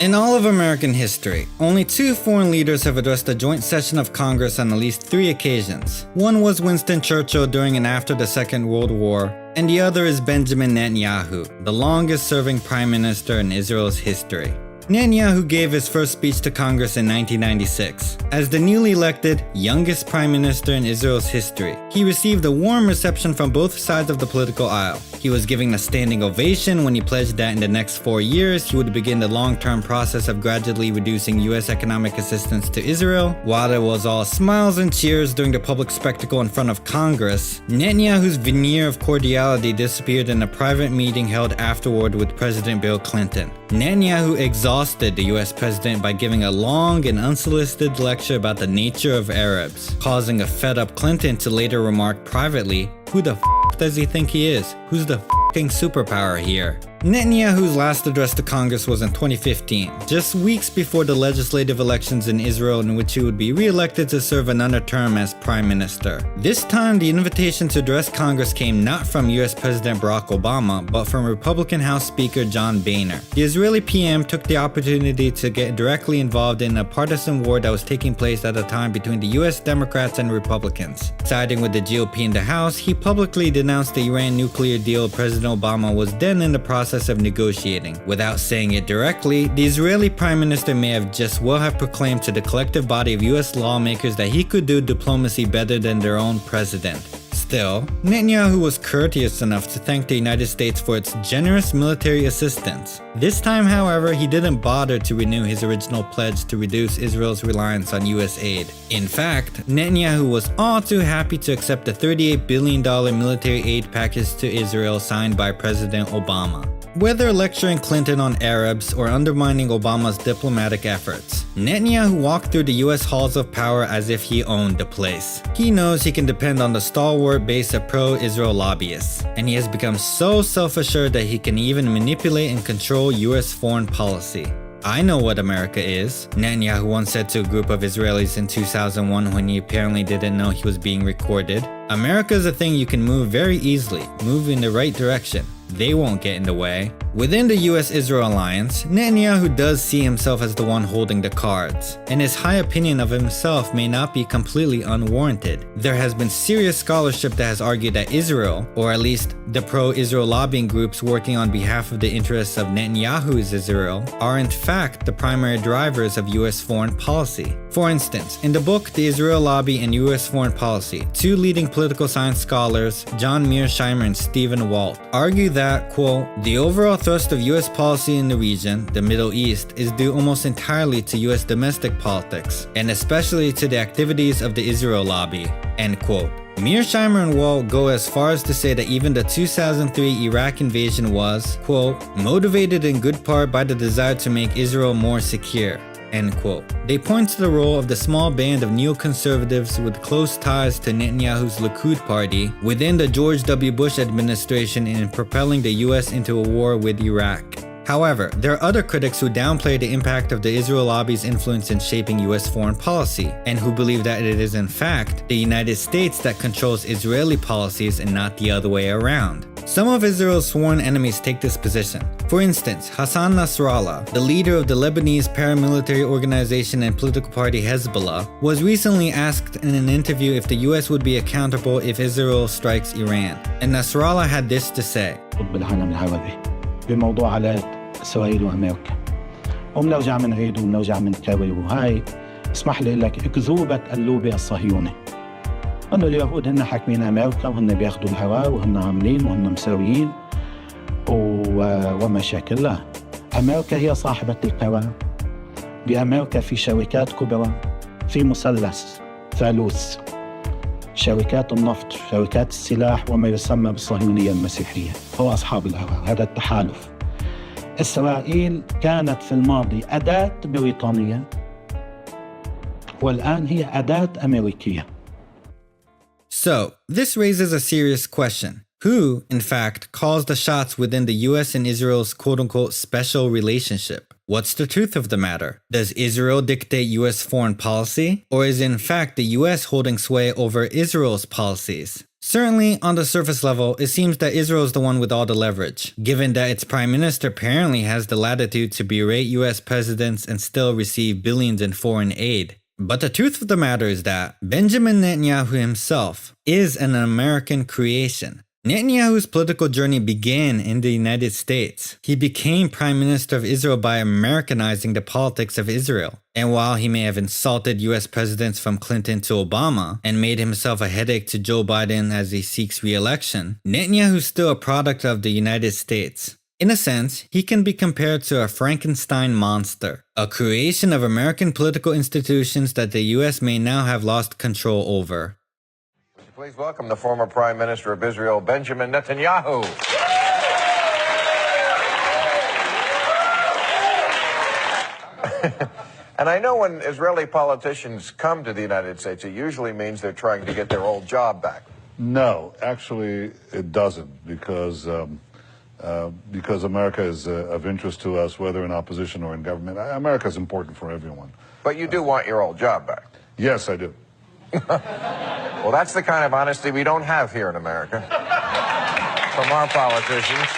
In all of American history, only 2 foreign leaders have addressed a joint session of Congress on at least 3 occasions. One was Winston Churchill during and after the Second World War, and the other is Benjamin Netanyahu, the longest-serving prime minister in Israel's history. Netanyahu gave his first speech to Congress in 1996. As the newly elected, youngest prime minister in Israel's history, he received a warm reception from both sides of the political aisle. He was given a standing ovation when he pledged that in the next 4 years he would begin the long-term process of gradually reducing US economic assistance to Israel. While there was all smiles and cheers during the public spectacle in front of Congress, Netanyahu's veneer of cordiality disappeared in a private meeting held afterward with President Bill Clinton. Netanyahu exhausted the US president by giving a long and unsolicited lecture about the nature of Arabs, causing a fed-up Clinton to later remark privately, "Who the f*** does he think he is? Who's the f***ing superpower here?" Netanyahu's last address to Congress was in 2015, just weeks before the legislative elections in Israel in which he would be re-elected to serve another term as prime minister. This time, the invitation to address Congress came not from US President Barack Obama, but from Republican House Speaker John Boehner. The Israeli PM took the opportunity to get directly involved in a partisan war that was taking place at the time between the US Democrats and Republicans. Siding with the GOP in the House, he publicly denounced the Iran nuclear deal President Obama was then in the process of negotiating. Without saying it directly, the Israeli Prime Minister may have just well have proclaimed to the collective body of US lawmakers that he could do diplomacy better than their own president. Still, Netanyahu was courteous enough to thank the United States for its generous military assistance. This time, however, he didn't bother to renew his original pledge to reduce Israel's reliance on US aid. In fact, Netanyahu was all too happy to accept the $38 billion military aid package to Israel signed by President Obama. Whether lecturing Clinton on Arabs or undermining Obama's diplomatic efforts, Netanyahu walked through the US halls of power as if he owned the place. He knows he can depend on the stalwart base of pro-Israel lobbyists, and he has become so self-assured that he can even manipulate and control US foreign policy. "I know what America is," Netanyahu once said to a group of Israelis in 2001 when he apparently didn't know he was being recorded. "America is a thing you can move very easily, move in the right direction. They won't get in the way." Within the US-Israel alliance, Netanyahu does see himself as the one holding the cards, and his high opinion of himself may not be completely unwarranted. There has been serious scholarship that has argued that Israel, or at least the pro-Israel lobbying groups working on behalf of the interests of Netanyahu's Israel, are in fact the primary drivers of US foreign policy. For instance, in the book The Israel Lobby and US Foreign Policy, 2 leading political science scholars, John Mearsheimer and Stephen Walt, argue that, quote, "the overall thrust of US policy in the region, the Middle East, is due almost entirely to US domestic politics, and especially to the activities of the Israel lobby," end quote. Mearsheimer and Walt go as far as to say that even the 2003 Iraq invasion was, quote, "motivated in good part by the desire to make Israel more secure," end quote. They point to the role of the small band of neoconservatives with close ties to Netanyahu's Likud party within the George W. Bush administration in propelling the US into a war with Iraq. However, there are other critics who downplay the impact of the Israel lobby's influence in shaping US foreign policy, and who believe that it is in fact the United States that controls Israeli policies and not the other way around. Some of Israel's foreign enemies take this position. For instance, Hassan Nasrallah, the leader of the Lebanese paramilitary organization and political party Hezbollah, was recently asked in an interview if the US would be accountable if Israel strikes Iran. And Nasrallah had this to say. بموضوع علاقة إسرائيل وأمريكا وبنرجع بنعيد وبنرجع بنكرر وهاي اسمح لي لك أكذوبة اللوبي الصهيوني أنه اليهود هن حاكمين أمريكا وهن بياخدوا الهواء وهن عاملين وهن مسويين ومشاكل. لا، أمريكا هي صاحبة القرار. بأمريكا في شركات كبرى، في مثلث ثالوث، شركات النفط، شركات السلاح، وما يسمى بالصهيونية المسيحية هو أصحاب القرار. هذا التحالف. إسرائيل كانت في الماضي أداة بريطانية والآن هي أداة أمريكية. So, this raises a serious question. Who, in fact, calls the shots within the US and Israel's quote-unquote special relationship? What's the truth of the matter? Does Israel dictate US foreign policy? Or is in fact the US holding sway over Israel's policies? Certainly, on the surface level, it seems that Israel is the one with all the leverage, given that its prime minister apparently has the latitude to berate US presidents and still receive billions in foreign aid. But the truth of the matter is that Benjamin Netanyahu himself is an American creation. Netanyahu's political journey began in the United States. He became Prime Minister of Israel by Americanizing the politics of Israel. And while he may have insulted US presidents from Clinton to Obama and made himself a headache to Joe Biden as he seeks re-election, Netanyahu is still a product of the United States. In a sense, he can be compared to a Frankenstein monster, a creation of American political institutions that the US may now have lost control over. Please welcome the former Prime Minister of Israel, Benjamin Netanyahu. And I know when Israeli politicians come to the United States, it usually means they're trying to get their old job back. No, actually it doesn't, because America is of interest to us, whether in opposition or in government. America is important for everyone. But you do want your old job back. Yes, I do. Well, that's the kind of honesty we don't have here in America from our politicians.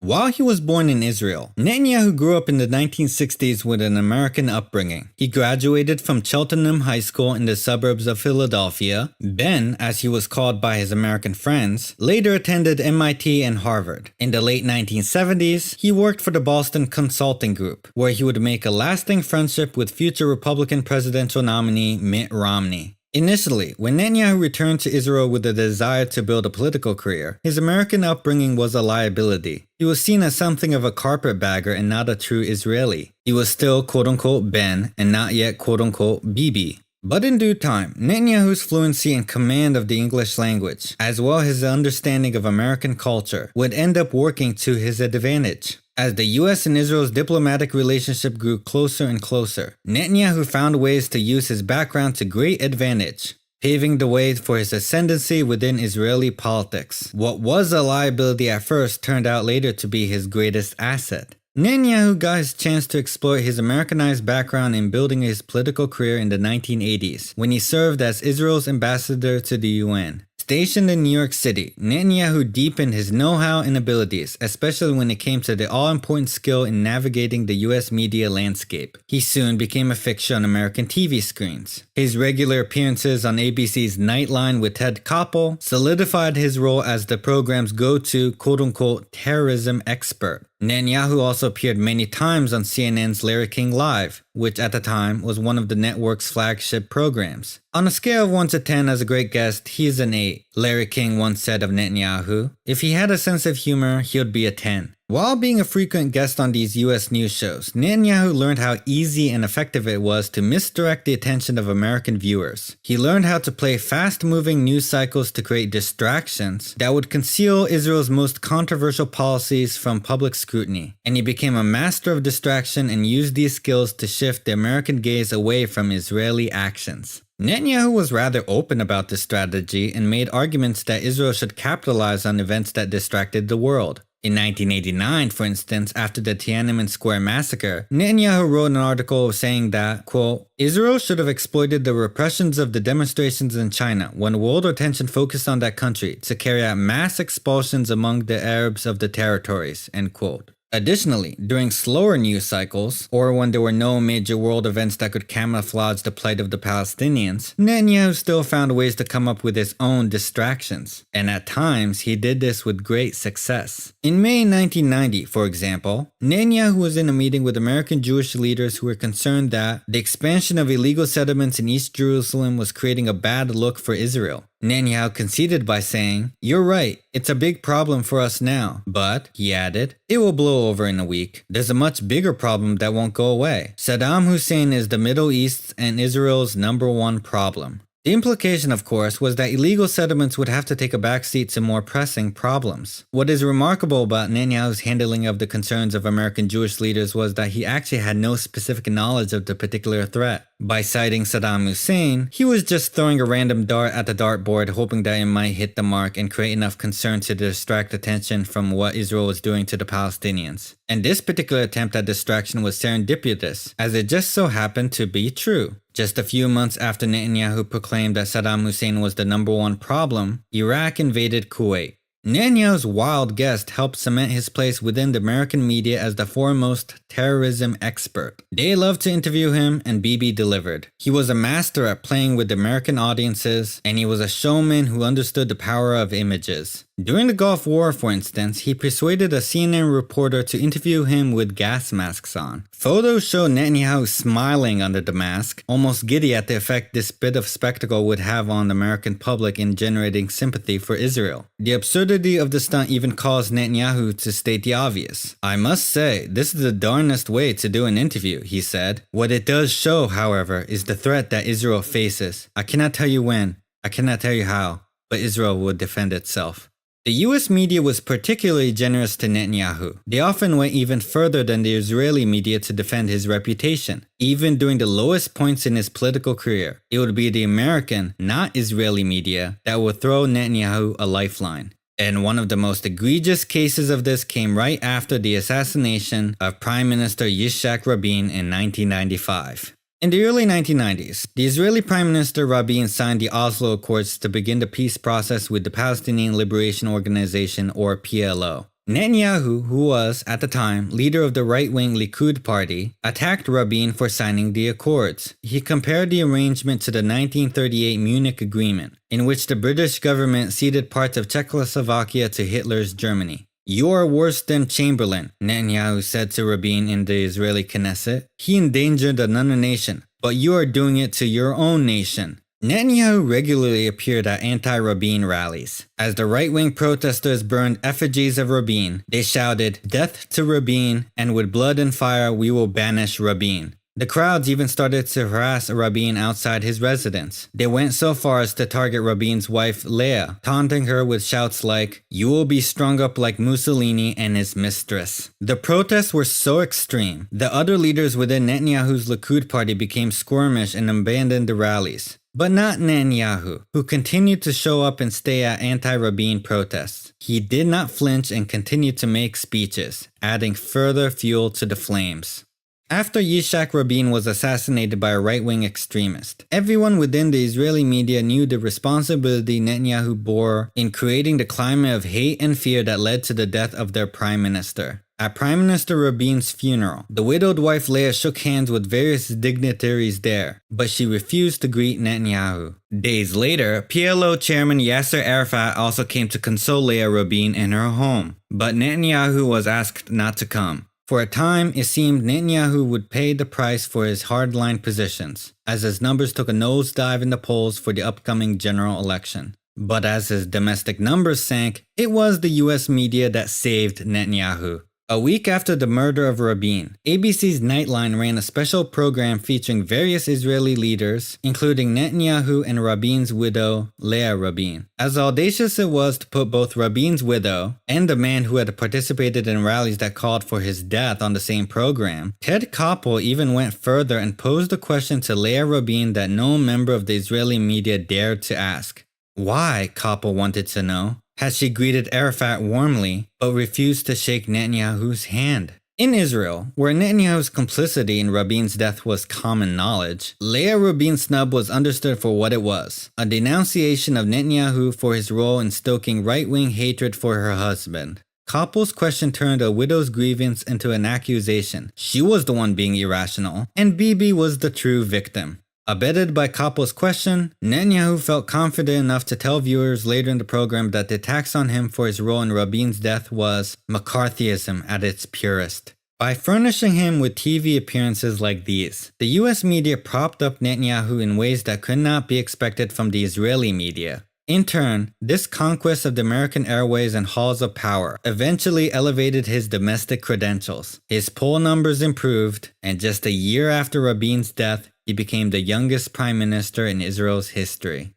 While he was born in Israel, Netanyahu grew up in the 1960s with an American upbringing. He graduated from Cheltenham High School in the suburbs of Philadelphia. Ben, as he was called by his American friends, later attended MIT and Harvard. In the late 1970s, he worked for the Boston Consulting Group, where he would make a lasting friendship with future Republican presidential nominee Mitt Romney. Initially, when Netanyahu returned to Israel with a desire to build a political career, his American upbringing was a liability. He was seen as something of a carpetbagger and not a true Israeli. He was still quote-unquote Ben and not yet quote-unquote Bibi. But in due time, Netanyahu's fluency and command of the English language, as well as his understanding of American culture, would end up working to his advantage. As the US and Israel's diplomatic relationship grew closer and closer, Netanyahu found ways to use his background to great advantage, paving the way for his ascendancy within Israeli politics. What was a liability at first turned out later to be his greatest asset. Netanyahu got his chance to exploit his Americanized background in building his political career in the 1980s, when he served as Israel's ambassador to the UN. Stationed in New York City, Netanyahu deepened his know-how and abilities, especially when it came to the all-important skill in navigating the US media landscape. He soon became a fixture on American TV screens. His regular appearances on ABC's Nightline with Ted Koppel solidified his role as the program's go-to quote-unquote terrorism expert. Netanyahu also appeared many times on CNN's Larry King Live, which at the time was one of the network's flagship programs. On a scale of 1 to 10 as a great guest, he's an 8. Larry King once said of Netanyahu, if he had a sense of humor, he would be a 10. While being a frequent guest on these US news shows, Netanyahu learned how easy and effective it was to misdirect the attention of American viewers. He learned how to play fast-moving news cycles to create distractions that would conceal Israel's most controversial policies from public scrutiny, and he became a master of distraction and used these skills to shift the American gaze away from Israeli actions. Netanyahu was rather open about this strategy and made arguments that Israel should capitalize on events that distracted the world. In 1989, for instance, after the Tiananmen Square massacre, Netanyahu wrote an article saying that, quote, Israel should have exploited the repressions of the demonstrations in China when world attention focused on that country to carry out mass expulsions among the Arabs of the territories, end quote. Additionally, during slower news cycles, or when there were no major world events that could camouflage the plight of the Palestinians, Netanyahu still found ways to come up with his own distractions, and at times he did this with great success. In May 1990, for example, Netanyahu was in a meeting with American Jewish leaders who were concerned that the expansion of illegal settlements in East Jerusalem was creating a bad look for Israel. Netanyahu conceded by saying, "You're right, it's a big problem for us now, but," he added, "it will blow over in a week. There's a much bigger problem that won't go away. Saddam Hussein is the Middle East's and Israel's #1 problem." The implication, of course, was that illegal settlements would have to take a backseat to more pressing problems. What is remarkable about Netanyahu's handling of the concerns of American Jewish leaders was that he actually had no specific knowledge of the particular threat. By citing Saddam Hussein, he was just throwing a random dart at the dartboard hoping that it might hit the mark and create enough concern to distract attention from what Israel was doing to the Palestinians. And this particular attempt at distraction was serendipitous, as it just so happened to be true. Just a few months after Netanyahu proclaimed that Saddam Hussein was the #1 problem, Iraq invaded Kuwait. Netanyahu's wild guest helped cement his place within the American media as the foremost terrorism expert. They loved to interview him, and Bibi delivered. He was a master at playing with American audiences, and he was a showman who understood the power of images. During the Gulf War, for instance, he persuaded a CNN reporter to interview him with gas masks on. Photos show Netanyahu smiling under the mask, almost giddy at the effect this bit of spectacle would have on the American public in generating sympathy for Israel. The absurdity of the stunt even caused Netanyahu to state the obvious. "I must say, this is the darnest way to do an interview," he said. "What it does show, however, is the threat that Israel faces. I cannot tell you when, I cannot tell you how, but Israel will defend itself." The US media was particularly generous to Netanyahu. They often went even further than the Israeli media to defend his reputation. Even during the lowest points in his political career, it would be the American, not Israeli media that would throw Netanyahu a lifeline. And one of the most egregious cases of this came right after the assassination of Prime Minister Yitzhak Rabin in 1995. In the early 1990s, the Israeli Prime Minister Rabin signed the Oslo Accords to begin the peace process with the Palestinian Liberation Organization, or PLO. Netanyahu, who was, at the time, leader of the right-wing Likud party, attacked Rabin for signing the accords. He compared the arrangement to the 1938 Munich Agreement, in which the British government ceded parts of Czechoslovakia to Hitler's Germany. "You are worse than Chamberlain," Netanyahu said to Rabin in the Israeli Knesset. "He endangered another nation, but you are doing it to your own nation." Netanyahu regularly appeared at anti-Rabin rallies. As the right-wing protesters burned effigies of Rabin, they shouted, "Death to Rabin, and with blood and fire we will banish Rabin." The crowds even started to harass Rabin outside his residence. They went so far as to target Rabin's wife Leah, taunting her with shouts like, "You will be strung up like Mussolini and his mistress." The protests were so extreme that other leaders within Netanyahu's Likud party became squirmish and abandoned the rallies. But not Netanyahu, who continued to show up and stay at anti-Rabin protests. He did not flinch and continued to make speeches, adding further fuel to the flames. After Yitzhak Rabin was assassinated by a right-wing extremist, everyone within the Israeli media knew the responsibility Netanyahu bore in creating the climate of hate and fear that led to the death of their prime minister. At Prime Minister Rabin's funeral, the widowed wife Leah shook hands with various dignitaries there, but she refused to greet Netanyahu. Days later, PLO chairman Yasser Arafat also came to console Leah Rabin in her home, but Netanyahu was asked not to come. For a time, it seemed Netanyahu would pay the price for his hardline positions, as his numbers took a nosedive in the polls for the upcoming general election. But as his domestic numbers sank, it was the US media that saved Netanyahu. A week after the murder of Rabin, ABC's Nightline ran a special program featuring various Israeli leaders, including Netanyahu and Rabin's widow, Leah Rabin. As audacious it was to put both Rabin's widow and the man who had participated in rallies that called for his death on the same program, Ted Koppel even went further and posed a question to Leah Rabin that no member of the Israeli media dared to ask. Why, Koppel wanted to know, had she greeted Arafat warmly, but refused to shake Netanyahu's hand? In Israel, where Netanyahu's complicity in Rabin's death was common knowledge, Leah Rabin's snub was understood for what it was, a denunciation of Netanyahu for his role in stoking right-wing hatred for her husband. Koppel's question turned a widow's grievance into an accusation. She was the one being irrational, and Bibi was the true victim. Abetted by Koppel's question, Netanyahu felt confident enough to tell viewers later in the program that the attacks on him for his role in Rabin's death was McCarthyism at its purest. By furnishing him with TV appearances like these, the US media propped up Netanyahu in ways that could not be expected from the Israeli media. In turn, this conquest of the American airways and halls of power eventually elevated his domestic credentials. His poll numbers improved, and just a year after Rabin's death, he became the youngest prime minister in Israel's history.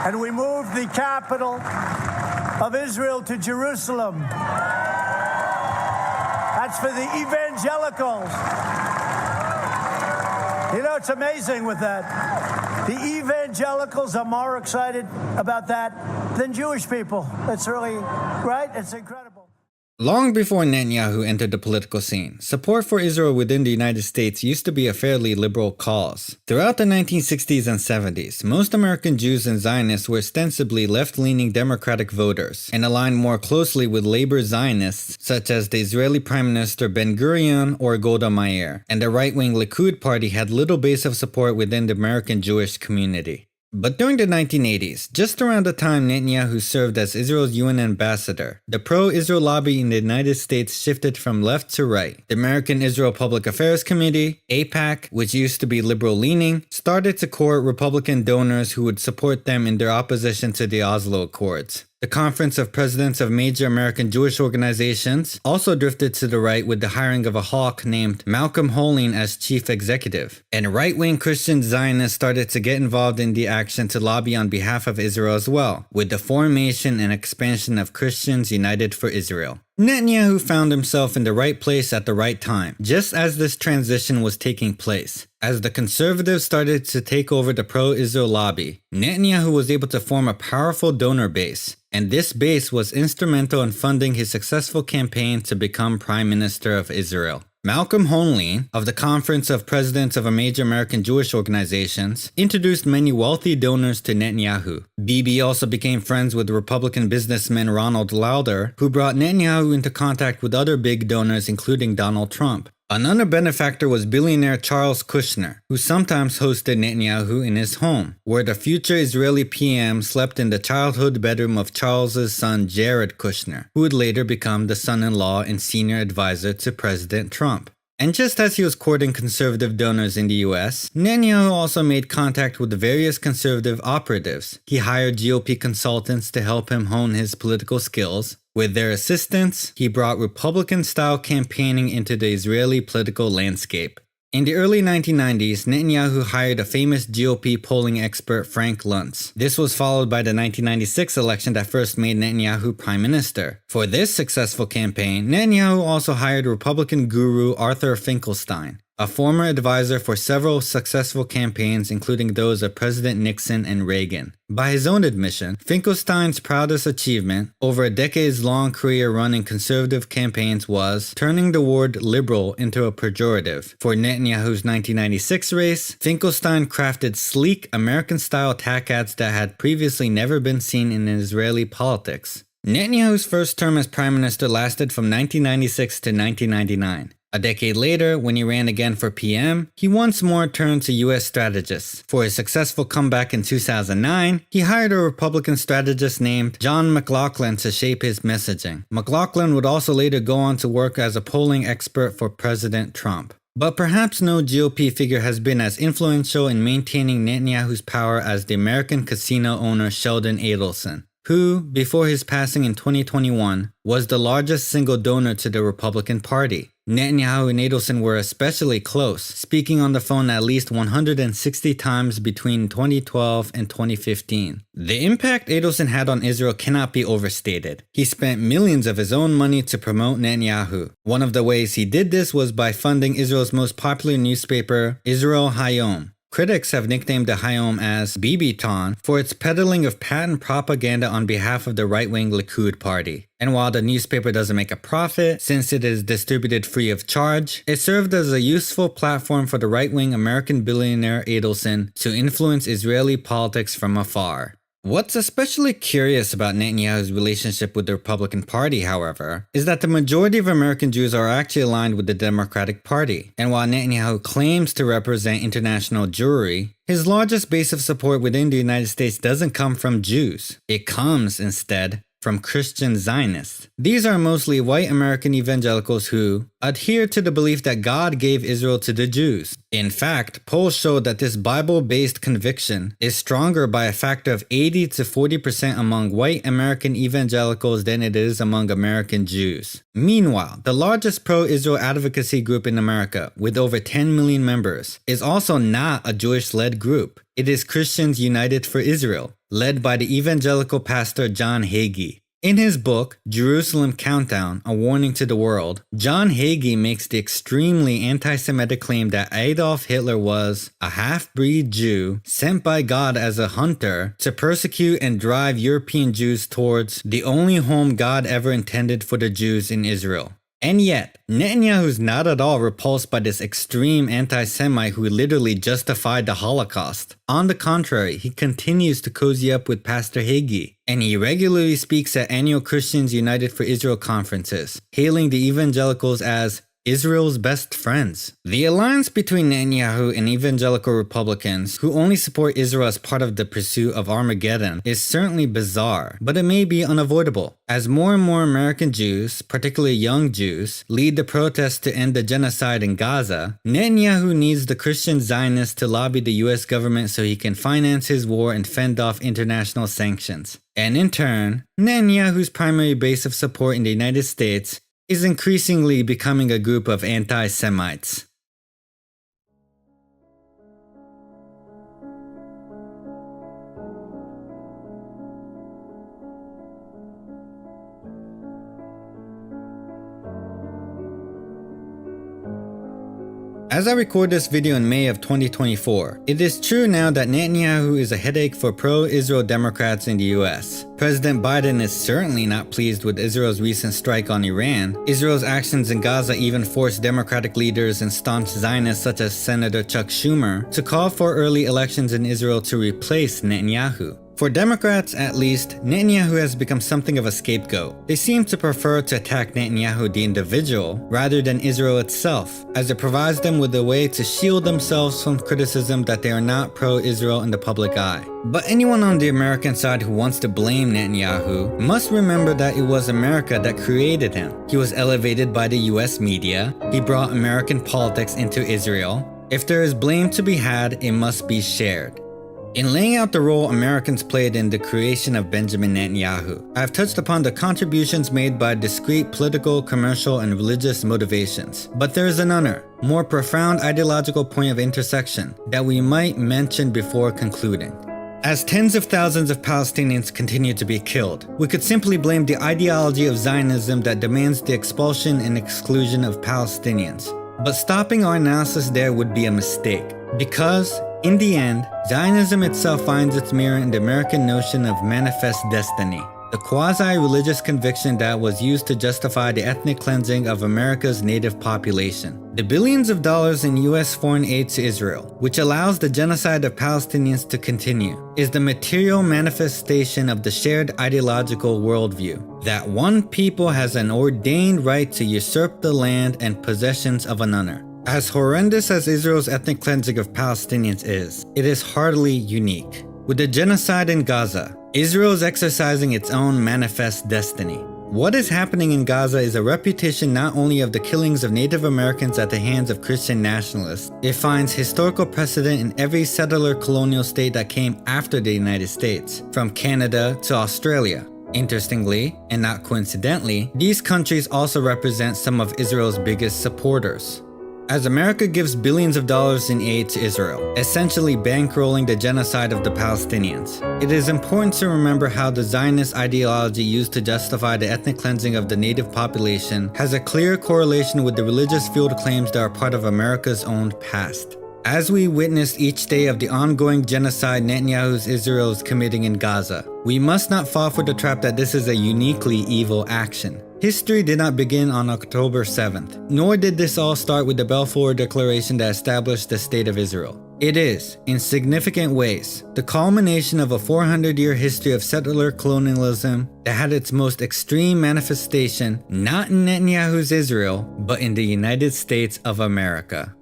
And we moved the capital of Israel to Jerusalem. That's for the evangelicals. You know, it's amazing with that. The evangelicals are more excited about that than Jewish people. It's really, right? It's incredible. Long before Netanyahu entered the political scene, support for Israel within the United States used to be a fairly liberal cause. Throughout the 1960s and 70s, most American Jews and Zionists were ostensibly left-leaning Democratic voters and aligned more closely with labor Zionists such as the Israeli Prime Minister Ben-Gurion or Golda Meir, and the right-wing Likud party had little base of support within the American Jewish community. But during the 1980s, just around the time Netanyahu served as Israel's UN ambassador, the pro-Israel lobby in the United States shifted from left to right. The American Israel Public Affairs Committee, AIPAC, which used to be liberal-leaning, started to court Republican donors who would support them in their opposition to the Oslo Accords. The Conference of Presidents of Major American Jewish Organizations also drifted to the right with the hiring of a hawk named Malcolm Hoenlein as chief executive. And right-wing Christian Zionists started to get involved in the action to lobby on behalf of Israel as well, with the formation and expansion of Christians United for Israel. Netanyahu found himself in the right place at the right time, just as this transition was taking place. As the conservatives started to take over the pro-Israel lobby, Netanyahu was able to form a powerful donor base, and this base was instrumental in funding his successful campaign to become Prime Minister of Israel. Malcolm Hoenlein, of the Conference of Presidents of Major American Jewish Organizations, introduced many wealthy donors to Netanyahu. Bibi also became friends with Republican businessman Ronald Lauder, who brought Netanyahu into contact with other big donors including Donald Trump. Another benefactor was billionaire Charles Kushner, who sometimes hosted Netanyahu in his home, where the future Israeli PM slept in the childhood bedroom of Charles's son Jared Kushner, who would later become the son-in-law and senior advisor to President Trump. And just as he was courting conservative donors in the US, Netanyahu also made contact with various conservative operatives. He hired GOP consultants to help him hone his political skills. With their assistance, he brought Republican-style campaigning into the Israeli political landscape. In the early 1990s, Netanyahu hired a famous GOP polling expert Frank Luntz. This was followed by the 1996 election that first made Netanyahu prime minister. For this successful campaign, Netanyahu also hired Republican guru Arthur Finkelstein, a former advisor for several successful campaigns including those of President Nixon and Reagan. By his own admission, Finkelstein's proudest achievement over a decades-long career running conservative campaigns was turning the word liberal into a pejorative. For Netanyahu's 1996 race, Finkelstein crafted sleek American-style attack ads that had previously never been seen in Israeli politics. Netanyahu's first term as prime minister lasted from 1996 to 1999. A decade later, when he ran again for PM, he once more turned to US strategists. For his successful comeback in 2009, he hired a Republican strategist named John McLaughlin to shape his messaging. McLaughlin would also later go on to work as a polling expert for President Trump. But perhaps no GOP figure has been as influential in maintaining Netanyahu's power as the American casino owner Sheldon Adelson, who, before his passing in 2021, was the largest single donor to the Republican Party. Netanyahu and Adelson were especially close, speaking on the phone at least 160 times between 2012 and 2015. The impact Adelson had on Israel cannot be overstated. He spent millions of his own money to promote Netanyahu. One of the ways he did this was by funding Israel's most popular newspaper, Israel Hayom. Critics have nicknamed the Hayom as Bibiton for its peddling of patent propaganda on behalf of the right-wing Likud party. And while the newspaper doesn't make a profit, since it is distributed free of charge, it served as a useful platform for the right-wing American billionaire Adelson to influence Israeli politics from afar. What's especially curious about Netanyahu's relationship with the Republican Party, however, is that the majority of American Jews are actually aligned with the Democratic Party. And while Netanyahu claims to represent international Jewry, his largest base of support within the United States doesn't come from Jews. It comes, instead, from Christian Zionists. These are mostly white American evangelicals who adhere to the belief that God gave Israel to the Jews. In fact, polls show that this Bible-based conviction is stronger by a factor of 80 to 40% among white American evangelicals than it is among American Jews. Meanwhile, the largest pro-Israel advocacy group in America, with over 10 million members, is also not a Jewish-led group. It is Christians United for Israel, led by the evangelical pastor John Hagee. In his book, Jerusalem Countdown, A Warning to the World, John Hagee makes the extremely anti-Semitic claim that Adolf Hitler was a half-breed Jew sent by God as a hunter to persecute and drive European Jews towards the only home God ever intended for the Jews in Israel. And yet, Netanyahu's not at all repulsed by this extreme anti-Semite who literally justified the Holocaust. On the contrary, he continues to cozy up with Pastor Hagee, and he regularly speaks at annual Christians United for Israel conferences, hailing the evangelicals as Israel's best friends. The alliance between Netanyahu and evangelical Republicans, who only support Israel as part of the pursuit of Armageddon, is certainly bizarre, but it may be unavoidable. As more and more American Jews, particularly young Jews, lead the protests to end the genocide in Gaza, Netanyahu needs the Christian Zionists to lobby the US government so he can finance his war and fend off international sanctions. And in turn, Netanyahu's primary base of support in the United States is increasingly becoming a group of anti-Semites. As I record this video in May of 2024, it is true now that Netanyahu is a headache for pro-Israel Democrats in the US. President Biden is certainly not pleased with Israel's recent strike on Iran. Israel's actions in Gaza even forced Democratic leaders and staunch Zionists such as Senator Chuck Schumer to call for early elections in Israel to replace Netanyahu. For Democrats, at least, Netanyahu has become something of a scapegoat. They seem to prefer to attack Netanyahu the individual rather than Israel itself, as it provides them with a way to shield themselves from criticism that they are not pro-Israel in the public eye. But anyone on the American side who wants to blame Netanyahu must remember that it was America that created him. He was elevated by the US media. He brought American politics into Israel. If there is blame to be had, it must be shared. In laying out the role Americans played in the creation of Benjamin Netanyahu, I have touched upon the contributions made by discrete political, commercial, and religious motivations. But there is another, more profound ideological point of intersection that we might mention before concluding. As tens of thousands of Palestinians continue to be killed, we could simply blame the ideology of Zionism that demands the expulsion and exclusion of Palestinians. But stopping our analysis there would be a mistake, because in the end, Zionism itself finds its mirror in the American notion of manifest destiny, the quasi-religious conviction that was used to justify the ethnic cleansing of America's native population. The billions of dollars in US foreign aid to Israel, which allows the genocide of Palestinians to continue, is the material manifestation of the shared ideological worldview that one people has an ordained right to usurp the land and possessions of another. As horrendous as Israel's ethnic cleansing of Palestinians is, it is hardly unique. With the genocide in Gaza, Israel is exercising its own manifest destiny. What is happening in Gaza is a repetition not only of the killings of Native Americans at the hands of Christian nationalists, it finds historical precedent in every settler colonial state that came after the United States, from Canada to Australia. Interestingly, and not coincidentally, these countries also represent some of Israel's biggest supporters. As America gives billions of dollars in aid to Israel, essentially bankrolling the genocide of the Palestinians, it is important to remember how the Zionist ideology used to justify the ethnic cleansing of the native population has a clear correlation with the religious field claims that are part of America's own past. As we witness each day of the ongoing genocide Netanyahu's Israel is committing in Gaza, we must not fall for the trap that this is a uniquely evil action. History did not begin on October 7th, nor did this all start with the Balfour Declaration that established the State of Israel. It is, in significant ways, the culmination of a 400-year history of settler colonialism that had its most extreme manifestation not in Netanyahu's Israel, but in the United States of America.